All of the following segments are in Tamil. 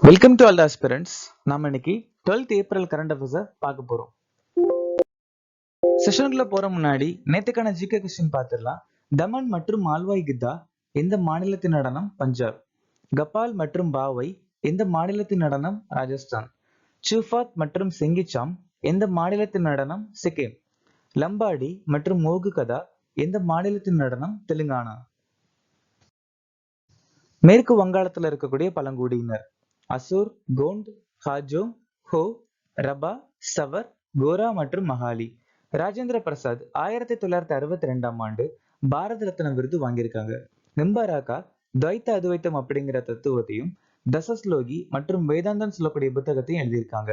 Welcome to all the aspirants. நாம இன்னைக்கு 12th ஏப்ரல் கரண்ட் அஃபேர்ஸை பார்க்க போறோம். செஷனுக்குள்ள போற முன்னாடி நேத்துக்கான ஜிகே கொஸ்டின் பார்த்துடலாம். தமன் மற்றும் மால்வாய் கித்தா எந்த மாநிலத்தின் நடனம்? பஞ்சாப். கபால் மற்றும் பாவை எந்த மாநிலத்தின் நடனம்? ராஜஸ்தான். சூஃபாத் மற்றும் செங்கிச்சாம் எந்த மாநிலத்தின் நடனம்? சிக்கிம். லம்பாடி மற்றும் மோகு கதா எந்த மாநிலத்தின் நடனம்? தெலுங்கானா. மேற்கு வங்காளத்துல இருக்கக்கூடிய பழங்குடியினர் அசூர், கோண்ட், ஹாஜோ, ஹோ, ரபா, சவர், கோரா மற்றும் மகாலி. ராஜேந்திர பிரசாத் 1962ஆம் ஆண்டு பாரத ரத்னா விருது வாங்கியிருக்காங்க. நிம்பராக்கா துவைத்த அத்வைத்தம் அப்படிங்கிற தத்துவத்தையும் தசஸ்லோகி மற்றும் வேதாந்தம் சொல்லக்கூடிய புத்தகத்தையும் எழுதியிருக்காங்க.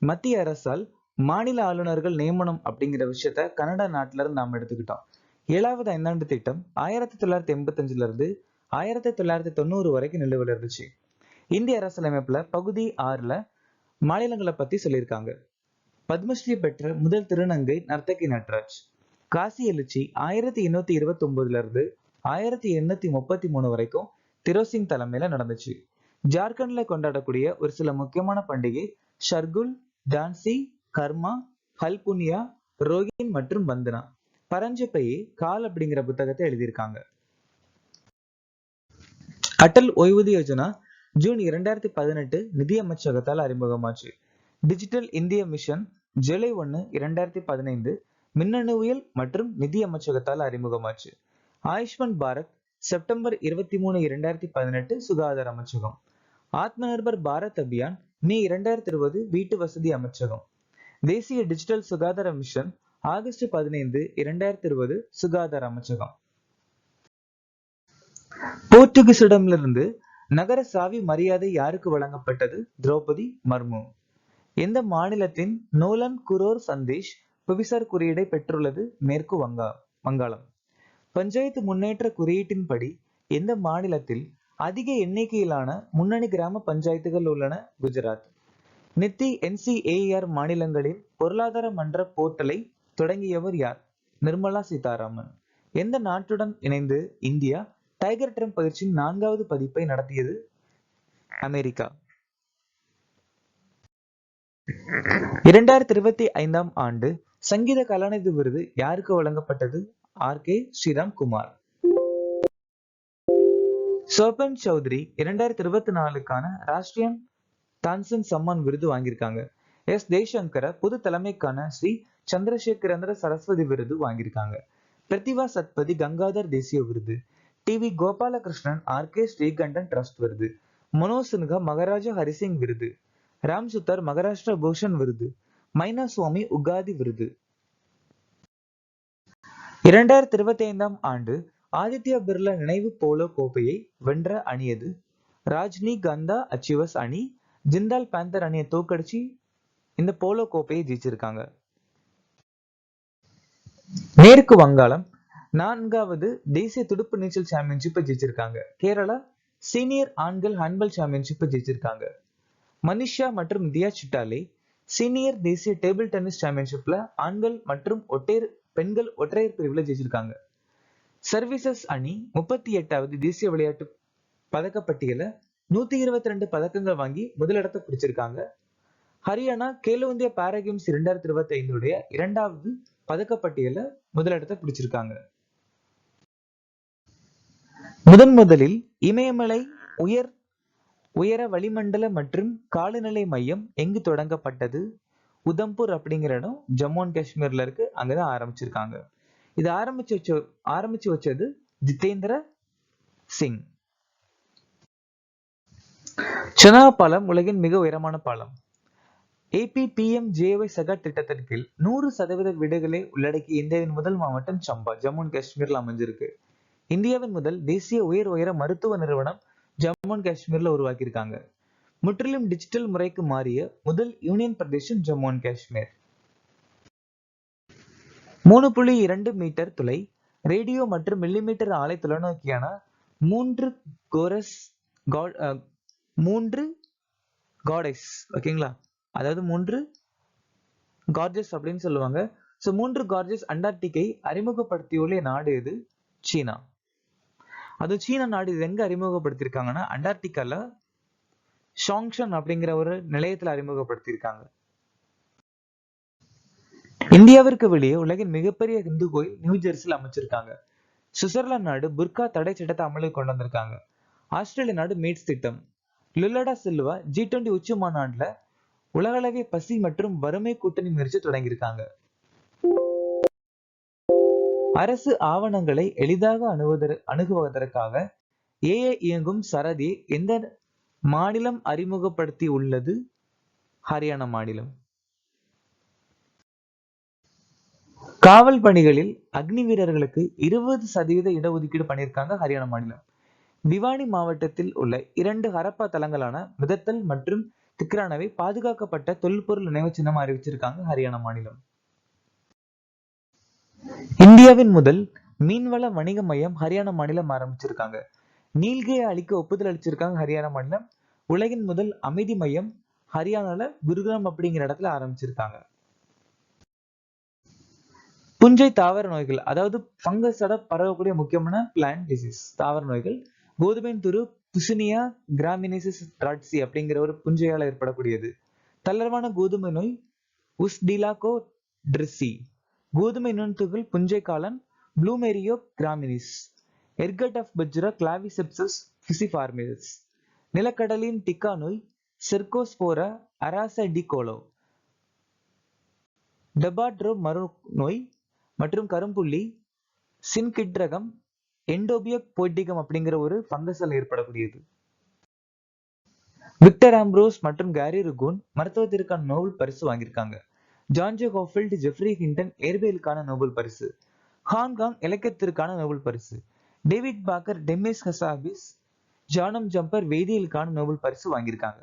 மத்திய அரசால் மாநில ஆளுநர்கள் நியமனம் அப்படிங்கிற விஷயத்த கனடா நாட்டுல இருந்து நாம எடுத்துக்கிட்டோம். 7வது ஐந்தாண்டு திட்டம் 1985ல இருந்து 1990 வரைக்கும் நிலுவையில் இருந்துச்சு. இந்திய அரசியலமைப்புல பகுதி 6ல மாநிலங்களை பத்தி சொல்லியிருக்காங்க. பத்மஸ்ரீ பெற்ற முதல் திருநங்கை நர்த்தகி நட்ராஜ். காசி எழுச்சி 1829ல இருந்து 1833 வரைக்கும் திரோசிங் தலைமையில நடந்துச்சு. ஜார்க்கண்ட்ல கொண்டாடக்கூடிய ஒரு சில முக்கியமான பண்டிகை ஷர்குல், டான்சி, கர்மா, ஹல்புனியா, ரோகின் மற்றும் பந்தனா. பரஞ்சப்பையே கால் அப்படிங்கிற புத்தகத்தை எழுதியிருக்காங்க. அடல் ஓய்வூதிய யோஜனா ஜூன் 2018 நிதி அமைச்சகத்தால் அறிமுகமாச்சு. டிஜிட்டல் இந்திய மிஷன் ஜூலை 1, 2015 மின்னணுவியல் மற்றும் நிதி அமைச்சகத்தால் அறிமுகமாச்சு. ஆயுஷ்மான் பாரத் செப்டம்பர் 23, 2018 சுகாதார அமைச்சகம். ஆத்ம நிர்பர் பாரத் அபியான் மே 2020 வீட்டு வசதி அமைச்சகம். தேசிய டிஜிட்டல் சுகாதார மிஷன் ஆகஸ்ட் 15, 2020 சுகாதார அமைச்சகம். போர்ச்சுகீசிடமிருந்து நகர சாவி மரியாதை யாருக்கு வழங்கப்பட்டது? திரௌபதி மர்மு. எந்த மாநிலத்தின் நோலன் குரோர் சந்தேஷ் புவிசார் குறியீடை பெற்றுள்ளது? மேற்கு வங்காளம். பஞ்சாயத்து முன்னேற்ற குறியீட்டின்படி எந்த மாநிலத்தில் அதிக எண்ணிக்கையிலான முன்னணி கிராம பஞ்சாயத்துகள் உள்ளன? குஜராத். நித்தி NCAR மாநிலங்களின் பொருளாதார மன்ற போர்ட்டலை தொடங்கியவர் யார்? நிர்மலா சீதாராமன். எந்த நாட்டுடன் இணைந்து இந்தியா டைகர் ட்ரம்ப் பயிற்சியின் 4வது பதிப்பை நடத்தியது? அமெரிக்கா. 2025ஆம் ஆண்டு சங்கீத கலாநிதி விருது யாருக்கு வழங்கப்பட்டது? RK ஸ்ரீராம் குமார். சோபன் சௌத்ரி 2024க்கான ராஷ்டிரியன் தான்சன் சம்மான் விருது வாங்கியிருக்காங்க. ஜெய்சங்கர பொது தலைமைக்கான ஸ்ரீ சந்திரசேகரேந்திர சரஸ்வதி விருது வாங்கியிருக்காங்க. பிரதிபா சத்பதி கங்காதர் தேசிய விருது. TV Gopalakrishnan RK Srikantan trust விருது. மனோஜ் சின்ஹா மகாராஜா ஹரிசிங் விருது. ராம் சுத்தர் மகாராஷ்டிரா பூஷன் விருது. மைனா சுவாமி உகாதி விருது. 2025ஆம் ஆண்டு ஆதித்யா பிர்லா நினைவு போலோ கோப்பையை வென்ற அணி எது? ராஜ்னி கந்தா அச்சீவர்ஸ் அணி ஜிந்தால் பேந்தர் அணியை தோக்கடிச்சு இந்த போலோ கோப்பையை ஜெயிச்சிருக்காங்க. மேற்கு வங்காளம் 4வது தேசிய துடுப்பு நீச்சல் சாம்பியன்ஷிப்பை ஜெயிச்சிருக்காங்க. கேரளா சீனியர் ஆண்கள் ஹேண்ட்பால் சாம்பியன்ஷிப்பை ஜெயிச்சிருக்காங்க. மனிஷா மற்றும் தியா சிட்டாலே சீனியர் தேசிய டேபிள் டென்னிஸ் சாம்பியன்ஷிப்ல ஆண்கள் மற்றும் பெண்கள் ஒற்றையர் பிரிவுல ஜெயிச்சிருக்காங்க. சர்வீசஸ் அணி 38வது தேசிய விளையாட்டு பதக்கப்பட்டியல 122 பதக்கங்கள் வாங்கி முதலிடத்தை பிடிச்சிருக்காங்க. ஹரியானா கேலோ இந்தியா பாரா கேம்ஸ் 2025 2வது பதக்கப்பட்டியல முதலிடத்தை பிடிச்சிருக்காங்க. முதலில் இமயமலை உயர வளிமண்டல மற்றும் காலநிலை மையம் எங்கு தொடங்கப்பட்டது? உதம்பூர் அப்படிங்கிற இடம் ஜம்மு அண்ட் காஷ்மீர்ல இருக்கு. அங்கதான் ஆரம்பிச்சிருக்காங்க. இது ஆரம்பிச்சு வச்சது ஜிதேந்திர சிங். சனா பாலம் உலகின் மிக உயரமான பாலம். APPMJY சகா திட்டத்தின் கீழ் 100% வீடுகளை உள்ளடக்கிய இந்தியாவின் முதல் மாவட்டம் சம்பா ஜம்மு அண்ட் காஷ்மீர்ல அமைஞ்சிருக்கு. இந்தியாவின் முதல் தேசிய உயர மருத்துவ நிறுவனம் ஜம்மு அண்ட் காஷ்மீர்ல உருவாக்கியிருக்காங்க. முற்றிலும் டிஜிட்டல் முறைக்கு மாறிய முதல் union Pradesh Jammu and Kashmir. 3.2 metre துளை ரேடியோ மற்றும் மில்லிமீட்டர் ஆலை தொலைநோக்கியான 3 காடெஸ் ஓகேங்களா, அதாவது 3 கார்ஜஸ் அப்படின்னு சொல்லுவாங்க. 3 கார்ஜஸ் அண்டார்டிகை அறிமுகப்படுத்தியுள்ள நாடு எது? சீனா. அது சீனா நாடு இது எங்க அறிமுகப்படுத்திருக்காங்கன்னா அண்டார்டிகால ஷாங்ஷன் அப்படிங்கிற ஒரு நிலையத்துல அறிமுகப்படுத்தியிருக்காங்க. இந்தியாவிற்கு வெளியே உலகின் மிகப்பெரிய இந்து கோயில் நியூ ஜெர்சியில் அமைச்சிருக்காங்க. சுவிட்சர்லாந்து நாடு புர்கா தடை சட்டத்தை அமலுக்கு கொண்டு வந்திருக்காங்க. ஆஸ்திரேலிய நாடு மீட்ஸ் திட்டம். லுலடா சில்வா G20 உச்சி மாநாட்டுல உலகளவிய பசி மற்றும் வறுமை கூட்டணி முயற்சி தொடங்கியிருக்காங்க. அரசு ஆவணங்களை எளிதாக அணுகுவதற்காக AI இயங்கும் சரதி எந்த மாநிலம் அறிமுகப்படுத்தி உள்ளது? ஹரியானா மாநிலம். காவல் பணிகளில் அக்னி வீரர்களுக்கு 20% இடஒதுக்கீடு பண்ணியிருக்காங்க ஹரியானா மாநிலம். பிவானி மாவட்டத்தில் உள்ள 2 ஹரப்பா தலங்களான மிதத்தல் மற்றும் திக்ரானவை பாதுகாக்கப்பட்ட தொல்பொருள் நினைவு சின்னம் அறிவிச்சிருக்காங்க ஹரியானா மாநிலம். இந்தியாவின் முதல் மீன்வள வணிக மையம் ஹரியானா மாநிலம் ஆரம்பிச்சிருக்காங்க. நீல்கியை அளிக்க ஒப்புதல் அளிச்சிருக்காங்க ஹரியானா மாநிலம். உலகின் முதல் அமைதி மையம் ஹரியானால குருகிராம் அப்படிங்கிற இடத்துல ஆரம்பிச்சிருக்காங்க. புஞ்சை தாவர நோய்கள், அதாவது பங்கஸோட பரவக்கூடிய முக்கியமான பிளான்ட் டிசீஸ் தாவர நோய்கள். கோதுமை துரு புசினியா கிராமினிசிஸ் ராட்சி அப்படிங்கிற ஒரு புஞ்சையால் ஏற்படக்கூடியது. தளர்வான கோதுமை நோய் உஸ்டிலாகோ ட்ரிசி. கோதுமை நுண்துகள் புஞ்சை காளான் ப்ளூமெரியோ கிராமினிஸ். எர்கட் ஆஃப் பஜ்ரா கிளாவிசெப்சஸ் ஃபிசிஃபார்மிஸ். நிலக்கடலின் டிக்கா நோய் செர்கோஸ்போரா அராசடிகோலோ. டெபாட்ரோ மறு நோய் மற்றும் கரும்புள்ளி சின்கிட்ரகம் எண்டோபியக் போய்டிகம் அப்படிங்கிற ஒரு பங்கஸால் ஏற்படக்கூடியது. விக்டர் ஆம்ப்ரோஸ் மற்றும் கேரி ருகூன் மருத்துவத்திற்கான நோபல் பரிசு வாங்கியிருக்காங்க. John J Hopfield Geoffrey Hinton இயற்பியலுக்கான நோபல் பரிசு. ஹாங்காங் இலக்கியத்திற்கான நோபல் பரிசு. David Baker Demis Hassabis John M Jumper வேதியியலுக்கான Nobel பரிசு வாங்கியிருக்காங்க.